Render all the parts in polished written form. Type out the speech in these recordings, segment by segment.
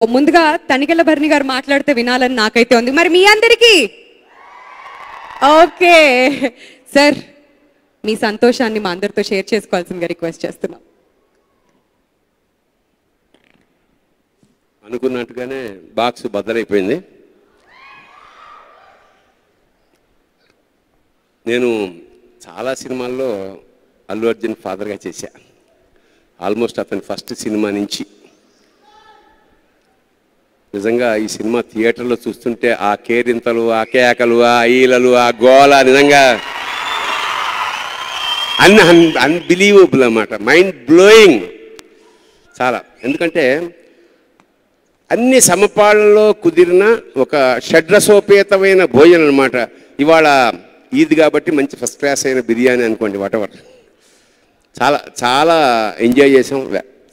ముందుగా తనికెళ్ళ భరణి గారు మాట్లాడితే వినాలని నాకైతే ఉంది. మరి మీ అందరికీ ఓకే సార్, మీ సంతోషాన్ని మా అందరితో షేర్ చేసుకోవాల్సిందిగా రిక్వెస్ట్ చేస్తున్నాం. అనుకున్నట్టుగానే బాక్స్ బద్దలైపోయింది. నేను చాలా సినిమాల్లో అల్లు అర్జున్ ఫాదర్గా చేశా. ఆల్మోస్ట్ అతని ఫస్ట్ సినిమా నుంచి. నిజంగా ఈ సినిమా థియేటర్లో చూస్తుంటే ఆ కేరింతలు, ఆ కేకలు, ఆ ఈలలు, ఆ గోల నిజంగా అన్బిలీవబుల్ అన్నమాట. మైండ్ బ్లోయింగ్ చాలా. ఎందుకంటే అన్ని సమపాళ్ళలో కుదిరిన ఒక షడ్రసోపేతమైన భోజనం అనమాట. ఇవాళ ఈద్ కాబట్టి మంచి ఫస్ట్ క్లాస్ అయిన బిర్యానీ అనుకోండి, వాటెవర్. చాలా చాలా ఎంజాయ్ చేసాం,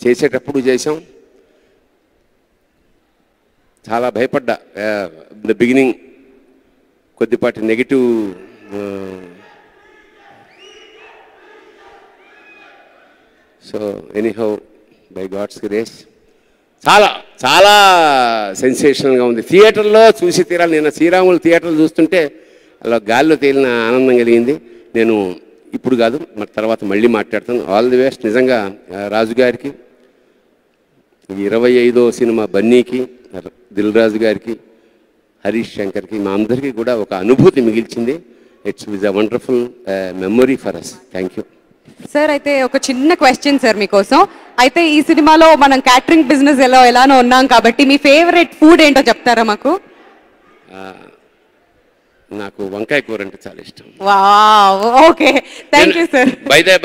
చేసేటప్పుడు చేసాం. చాలా భయపడ్డా ద బిగినింగ్, కొద్దిపాటి negative so anyhow by God's grace చాలా చాలా సెన్సేషనల్గా ఉంది. థియేటర్లో చూసి తీరాలి. నేను శ్రీరాములు థియేటర్లు చూస్తుంటే అలా గాల్లో తేలిన ఆనందం కలిగింది. నేను ఇప్పుడు కాదు, మరి తర్వాత మళ్ళీ మాట్లాడతాను. All the best. నిజంగా రాజు గారికి, 25వ సినిమా బన్నీకి, దిల్ రాజు గారికి, హరీష్ శంకర్కి, మా అందరికీ కూడా ఒక అనుభూతి మిగిల్చింది. It's was a wonderful memory for us. Thank you sir. అయితే ఒక చిన్న క్వశ్చన్ సార్ మీకోసం. అయితే ఈ సినిమాలో మనం క్యాటరింగ్ బిజినెస్ ఎలానో ఉన్నాం కాబట్టి మీ ఫేవరెట్ ఫుడ్ ఏంటో చెప్తారా మాకు? నాకు వంకాయ కూర అంటే చాలా ఇష్టం. Wow, okay, thank you sir.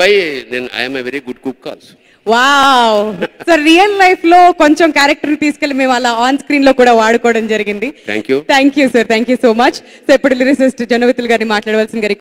బై నేను I'm a very good cook also. Wow sir, real life లో కొంచెం క్యారెక్టర్ తీసుకెళ్లి మేము అలా ఆన్ స్క్రీన్ లో కూడా వాడుకోవడం జరిగింది. Thank you sir, thank you so much. So ఇప్పుడు లిరిసిస్ట్ జనవితుల్ గారిని మాట్లాడవలసింది.